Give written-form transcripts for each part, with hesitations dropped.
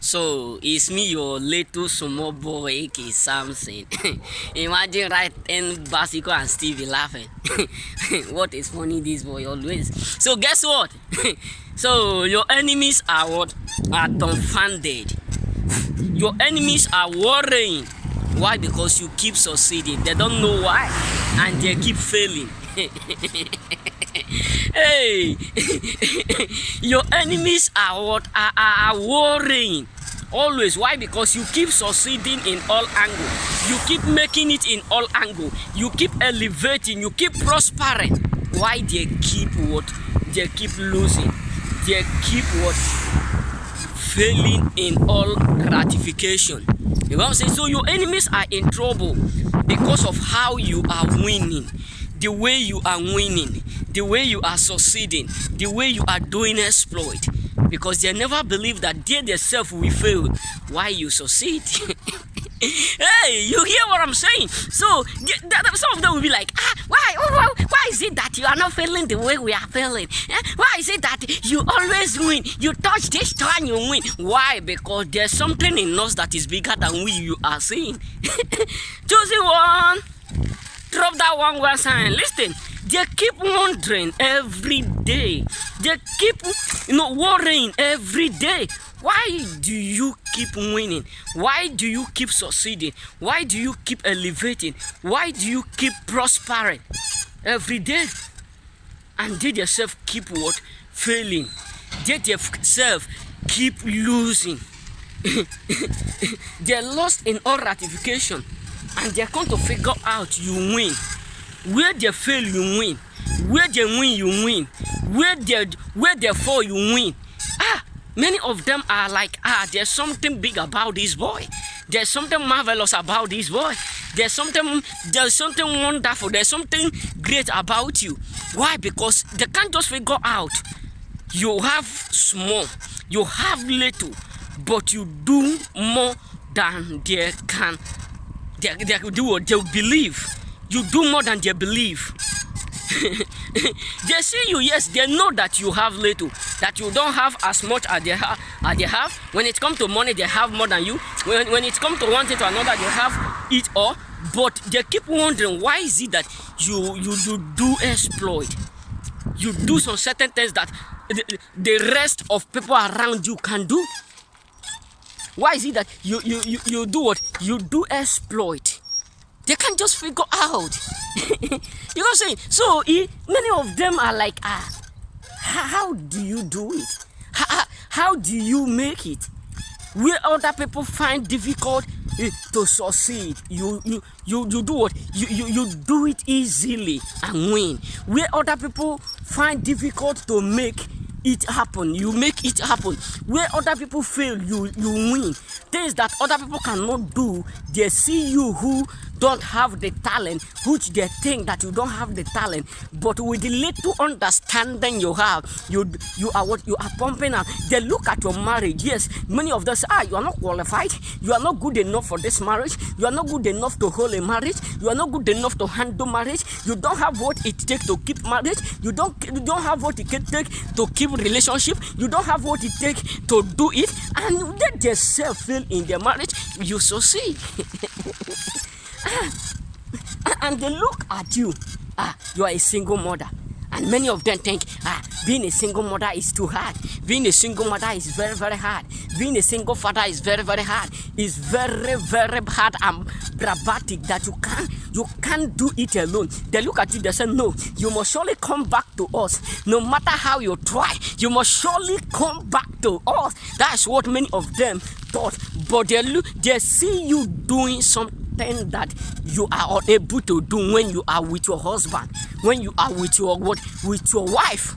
So it's me, your little small boy, aka Samson. Imagine right and Basico and Stevie laughing. What is funny, this boy always. So guess what? So your enemies are what? Are dumbfounded. Your enemies are worrying. Why? Because you keep succeeding. They don't know why, and they keep failing. Hey, your enemies are what? Are worrying. Always. Why? Because you keep succeeding in all angles. You keep making it in all angles. You keep elevating. You keep prospering. Why? They keep what? They keep losing. They keep what? Failing in all gratification. You know what I'm saying? So your enemies are in trouble because of how you are winning, the way you are winning, the way you are succeeding, the way you are doing exploit. Because they never believe that they themselves will fail. Why you succeed? Hey, you hear what I'm saying? So some of them will be like, why is it that you are not failing the way we are failing? Why is it that you always win? You touch this time, you win. Why? Because there's something in us that is bigger than you are seeing. Choosing one, drop that one sign. Listen, they keep wondering every day. They keep, worrying every day. Why do you keep winning? Why do you keep succeeding? Why do you keep elevating? Why do you keep prospering every day? And they themselves keep what? Failing. They themselves keep losing. They're lost in all ratification. And they're going to figure out you win. Where they fail, you win. Where they win, you win. Where they fall, you win. Many of them are like, there's something big about this boy. There's something marvelous about this boy. There's something wonderful. There's something great about you. Why? Because they can't just figure out you have small, you have little, but you do more than they can. They do what they believe. You do more than they believe. They see you, yes, they know that you have little, that you don't have as much as they have. When it comes to money, they have more than you. When it comes to one thing to another, they have it all. But they keep wondering, why is it that you do exploit? You do some certain things that the rest of people around you can do. Why is it that you do what? You do exploit. They can't just figure out. You know what I'm saying? So many of them are like, how do you do it? How do you make it? Where other people find difficult to succeed, you do what? You do it easily and win. Where other people find difficult to make it happen, you make it happen. Where other people fail, you win. Things that other people cannot do, they see you who don't have the talent, which they think that you don't have the talent, but with the little understanding you have, you are what you are pumping out. They look at your marriage. Yes, many of them say, you are not qualified, you are not good enough for this marriage, you are not good enough to hold a marriage, you are not good enough to handle marriage, you don't have what it takes to keep marriage, you don't have what it takes to keep relationship, you don't have what it takes to do it, and they themselves fail in their marriage, you succeed. And they look at you, you are a single mother, and many of them think, being a single mother is too hard. Being a single mother is very, very hard. Being a single father is very, very hard. It's very, very hard and dramatic that you can't do it alone. They look at you, they say, no, you must surely come back to us. No matter how you try, you must surely come back to us. That's what many of them thought. But they see you doing something that you are unable to do when you are with your husband, when you are with your wife.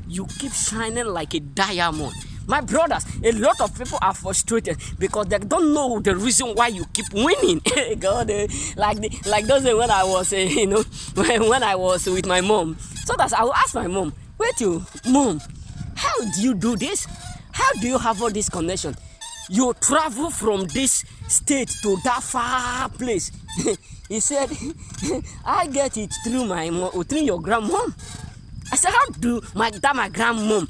You keep shining like a diamond. My brothers, a lot of people are frustrated because they don't know the reason why you keep winning. God, like those days when I was, when I was with my mom. So that's I will ask my mom, wait you, mom, how do you do this? How do you have all this connection? You travel from this state to that far place. He said, I get it through your grandmom. I said, how do my grandmom?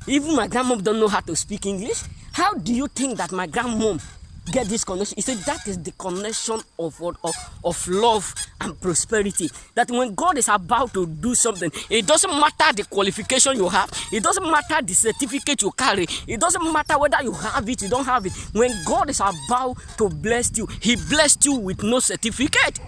Even my grandmom don't know how to speak English. How do you think that my grandmom get this connection? He said that is the connection of what of love and prosperity. That when God is about to do something, it doesn't matter the qualification you have, it doesn't matter the certificate you carry, it doesn't matter whether you have it, you don't have it. When God is about to bless you, he blessed you with no certificate.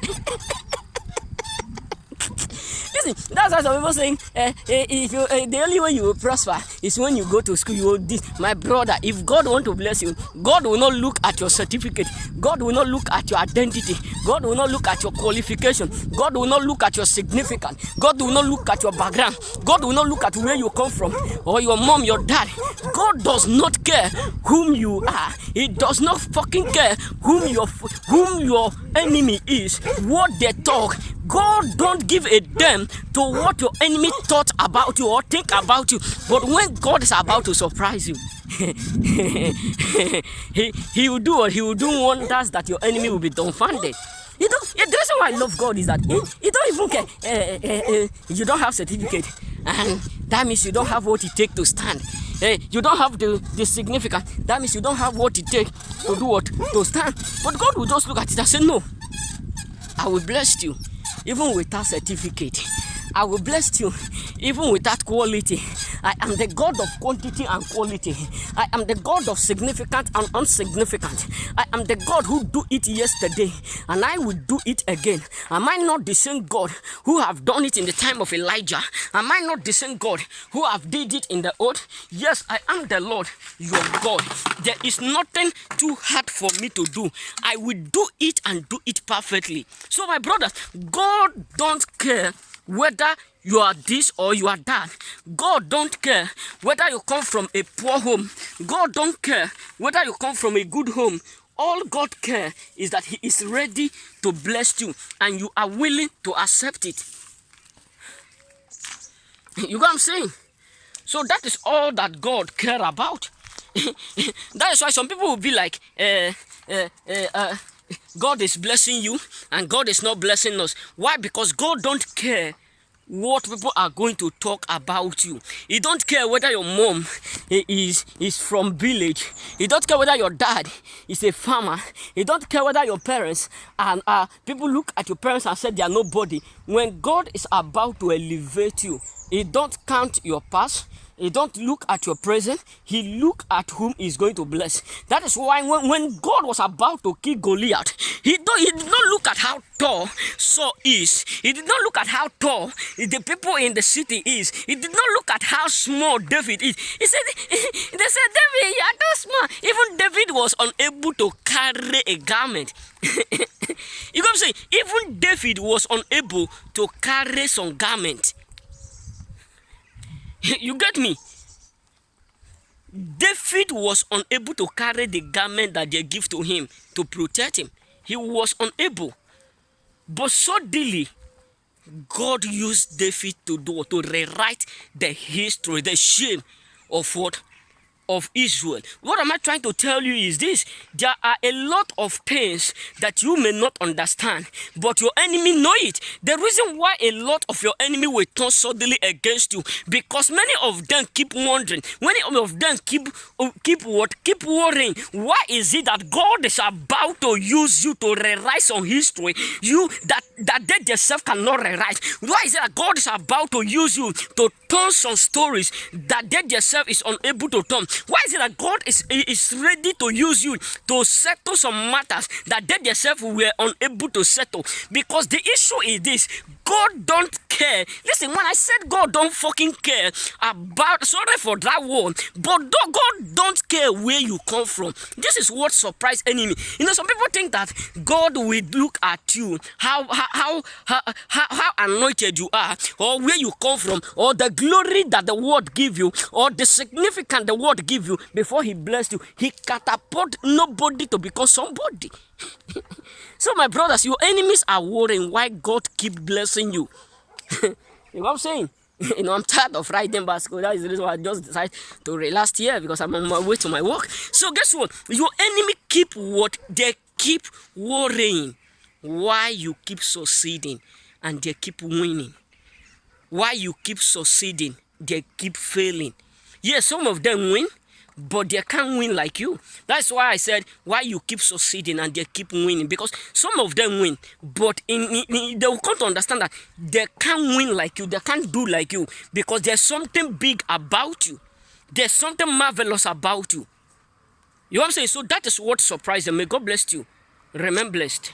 Listen, that's why some people saying if you, the only way you will prosper is when you go to school. You will this. My brother, if God want to bless you, God will not look at your certificate. God will not look at your identity. God will not look at your qualification. God will not look at your significance. God will not look at your background. God will not look at where you come from or your mom, your dad. God does not care whom you are. He does not fucking care whom your enemy is, what they talk. God don't give a damn to what your enemy thought about you or think about you. But when God is about to surprise you, he will do what? He will do wonders that your enemy will be dumbfounded. The reason why I love God is that he don't even care. You don't have certificate, and that means you don't have what it takes to stand. You don't have the significance. That means you don't have what it takes to do what? To stand. But God will just look at it and say, no, I will bless you even without certificate. I will bless you even without quality. I am the God of quantity and quality. I am the God of significant and insignificant. I am the God who do it yesterday, and I will do it again. Am I not the same God who have done it in the time of Elijah? Am I not the same God who have did it in the old? Yes, I am the Lord, your God. There is nothing too hard for me to do. I will do it and do it perfectly. So my brothers, God don't care whether you are this or you are that. God don't care whether you come from a poor home. God don't care whether you come from a good home. All God cares is that he is ready to bless you and you are willing to accept it. You know what I'm saying? So that is all that God cares about. That is why some people will be like, God is blessing you and God is not blessing us. Why? Because God don't care what people are going to talk about you. He don't care whether your mom is from village. He don't care whether your dad is a farmer. He don't care whether your parents and people look at your parents and say they are nobody. When God is about to elevate you, he don't count your past. He don't look at your present. He look at whom he's going to bless. That is why when God was about to kill Goliath, he did not look at how tall Saul is. He did not look at how tall the people in the city is. He did not look at how small David is. They said, David, you are too small. Even David was unable to carry a garment. You know what I'm saying? Even David was unable to carry some garment. You get me? David was unable to carry the garment that they give to him to protect him. He was unable. But suddenly, God used David to rewrite the history, the shame of what? Of Israel. What am I trying to tell you is this: there are a lot of things that you may not understand, but your enemy know it. The reason why a lot of your enemy will turn suddenly against you, because many of them keep wondering, many of them keep worrying. Why is it that God is about to use you to rewrite some history that they themselves cannot rewrite? Why is it that God is about to use you to turn some stories that they themselves is unable to turn? Why is it that God is ready to use you to settle some matters that they themselves were unable to settle? Because the issue is this: God don't care. Listen, when I said God don't fucking care about, sorry for that word, but God don't care where you come from. This is what surprised enemy. You know, some people think that God will look at you, how anointed you are, or where you come from, or the glory that the word give you, or the significance the word give you. Before he blessed you, he catapult nobody to become somebody. So my brothers, your enemies are worrying why God keep blessing you. You know what I'm saying? You know, I'm tired of riding bicycle. That is the reason why I just decided to relax here, because I'm on my way to my work. So guess what? Your enemy keep what? They keep worrying why you keep succeeding and they keep winning. Why you keep succeeding, they keep failing. Yes, some of them win, but they can't win like you. That's why I said why you keep succeeding and they keep winning, because some of them win, but they will come to understand that they can't win like you, they can't do like you, because there's something big about you. There's something marvelous about you. You know what I'm saying? So that is what surprised them. May God bless you. Remain blessed.